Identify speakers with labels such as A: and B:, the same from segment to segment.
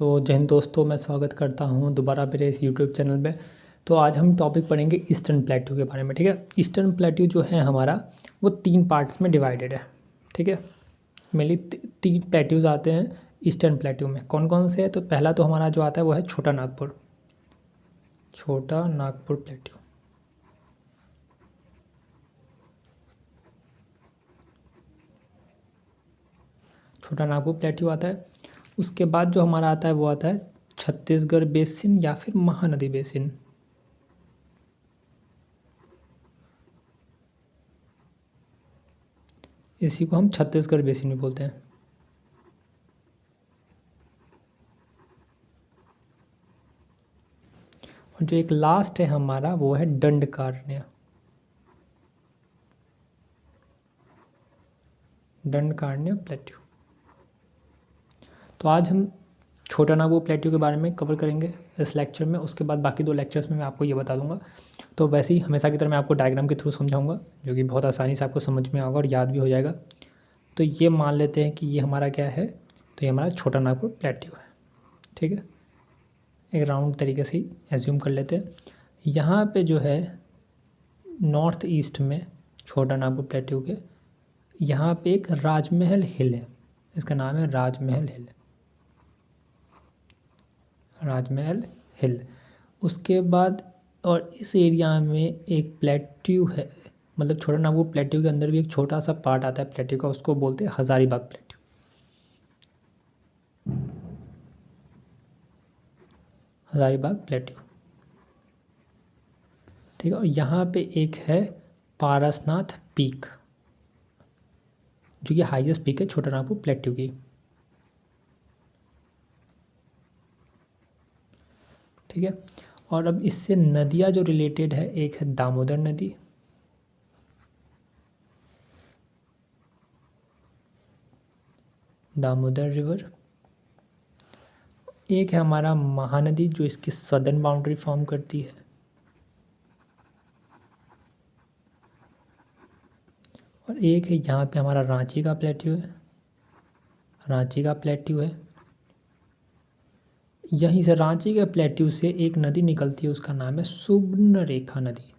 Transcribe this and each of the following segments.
A: जय हिंद दोस्तों, मैं स्वागत करता हूं दोबारा मेरे इस यूट्यूब चैनल में। तो आज हम टॉपिक पढ़ेंगे ईस्टर्न प्लेट्यू के बारे में। ठीक है, ईस्टर्न प्लेट्यू जो है हमारा वो 3 पार्ट्स में डिवाइडेड है। ठीक है, मेनली 3 प्लेट्यूज आते हैं ईस्टर्न प्लेट्यू में। कौन कौन से है? तो पहला तो हमारा जो आता है वो है छोटा नागपुर। छोटा नागपुर प्लेट्यू, छोटा नागपुर प्लेट्यू आता है। उसके बाद जो हमारा आता है वो आता है छत्तीसगढ़ बेसिन या फिर महानदी बेसिन। इसी को हम छत्तीसगढ़ बेसिन भी बोलते हैं। और जो एक लास्ट है हमारा वो है दंडकारण्य। दंडकारण्य प्लेट्यू। तो आज हम छोटा नागपुर प्लेट्यू के बारे में कवर करेंगे इस लेक्चर में। उसके बाद बाकी 2 लेक्चर्स में मैं आपको ये बता दूंगा। तो वैसे ही हमेशा की तरह मैं आपको डायग्राम के थ्रू समझाऊंगा, जो कि बहुत आसानी से आपको समझ में आएगा और याद भी हो जाएगा। तो ये मान लेते हैं कि ये हमारा क्या है, तो ये हमारा छोटा नागपुर प्लेट्यू है। ठीक है, एक राउंड तरीके से ही एज्यूम कर लेते हैं। यहाँ पे जो है नॉर्थ ईस्ट में छोटा नागपुर प्लेट्यू के यहाँ पे एक राजमहल हिल है। इसका नाम है राजमहल हिल। राजमहल हिल। उसके बाद और इस एरिया में एक प्लेट्यू है, मतलब छोटा नागपुर प्लेट्यू के अंदर भी एक छोटा सा पार्ट आता है प्लेट्यू का, उसको बोलते हैं हजारीबाग प्लेट्यू। हजारीबाग प्लेट्यू। ठीक है, और यहाँ पे एक है पारसनाथ पीक, जो कि हाईएस्ट पीक है छोटा नागपुर प्लेट्यू की। ठीक है, और अब इससे नदियाँ जो रिलेटेड है, एक है दामोदर नदी, दामोदर रिवर। एक है हमारा महानदी जो इसकी सदर्न बाउंड्री फॉर्म करती है। और एक है यहाँ पे हमारा रांची का प्लेट्यू है। रांची का प्लेट्यू है। यहीं से रांची के प्लेट्यू से एक नदी निकलती है, उसका नाम है सुवर्णरेखा नदी।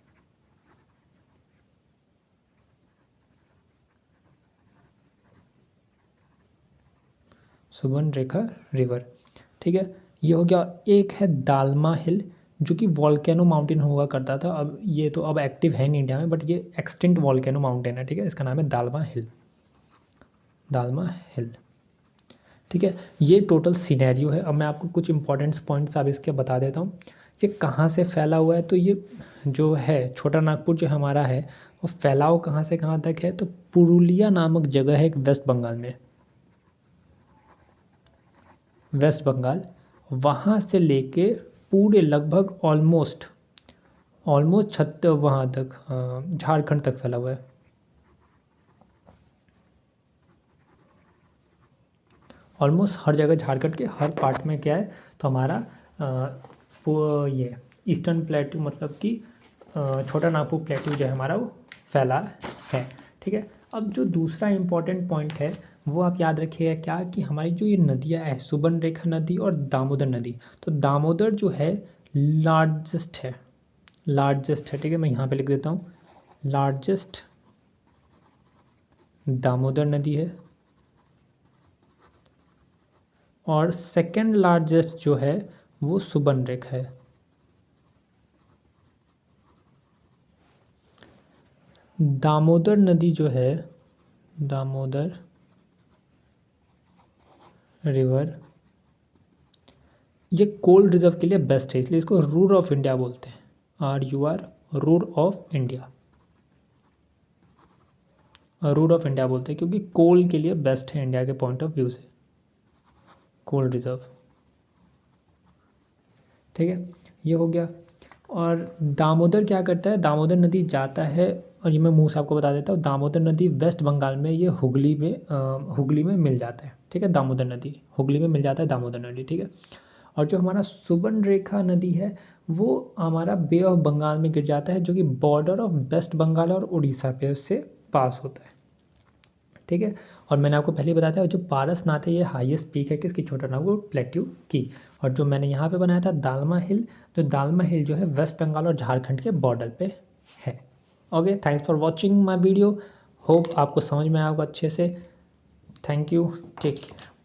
A: सुवर्णरेखा रिवर। ठीक है, ये हो गया। एक है दालमा हिल, जो कि वॉल्केनो माउंटेन हुआ करता था। अब ये तो अब एक्टिव है नहीं इंडिया में, बट ये एक्सटिंक्ट वॉल्केनो माउंटेन है। ठीक है, इसका नाम है दालमा हिल। दालमा हिल। ठीक है, ये टोटल सिनेरियो है। अब मैं आपको कुछ इंपॉर्टेंट पॉइंट्स अब इसके बता देता हूँ। ये कहाँ से फैला हुआ है? तो ये जो है छोटा नागपुर जो हमारा है वो फैलाव कहाँ से कहाँ तक है? तो पुरुलिया नामक जगह है एक वेस्ट बंगाल में। वेस्ट बंगाल, वहाँ से लेके पूरे लगभग ऑलमोस्ट वहाँ तक झारखंड तक फैला हुआ है। ऑलमोस्ट हर जगह झारखंड के हर पार्ट में क्या है, तो हमारा ये ईस्टर्न प्लेट्यू मतलब कि छोटा नागपुर प्लेट्यू जो है हमारा वो फैला है। ठीक है, अब जो दूसरा इम्पॉर्टेंट पॉइंट है वो आप याद रखिएगा क्या, कि हमारी जो ये नदियाँ है सुवर्णरेखा नदी और दामोदर नदी, तो दामोदर जो है लार्जेस्ट है। लार्जेस्ट है। ठीक है, मैं यहाँ पे लिख देता हूँ, लार्जेस्ट दामोदर नदी है। और सेकंड लार्जेस्ट जो है वो सुवर्णरेखा है। दामोदर नदी जो है, दामोदर रिवर, ये कोल्ड रिजर्व के लिए बेस्ट है, इसलिए इसको रूर ऑफ इंडिया बोलते हैं। RUR, Ruhr of India. Ruhr of India बोलते हैं क्योंकि कोल के लिए बेस्ट है इंडिया के पॉइंट ऑफ व्यू से, कोल्ड रिजर्व। ठीक है, ये हो गया। और दामोदर क्या करता है, दामोदर नदी जाता है, और ये मैं मुँह से आपको बता देता हूँ, दामोदर नदी वेस्ट बंगाल में ये हुगली में मिल जाता है। ठीक है, दामोदर नदी हुगली में मिल जाता है, दामोदर नदी। ठीक है, और जो हमारा सुवर्णरेखा नदी है वो हमारा बे ऑफ बंगाल में गिर जाता है, जो कि बॉर्डर ऑफ वेस्ट बंगाल और उड़ीसा पे उससे पास होता है। ठीक है। और मैंने आपको पहले ही बताया था जो पारसनाथ है ये हाईएस्ट पीक है किसकी, छोटा नागपुर प्लेट्यू की। और जो मैंने यहाँ पे बनाया था दालमा हिल, तो दालमा हिल जो है वेस्ट बंगाल और झारखंड के बॉर्डर पे है। Okay, thanks for watching my video, hope आपको समझ में आएगा अच्छे से। Thank you, take care.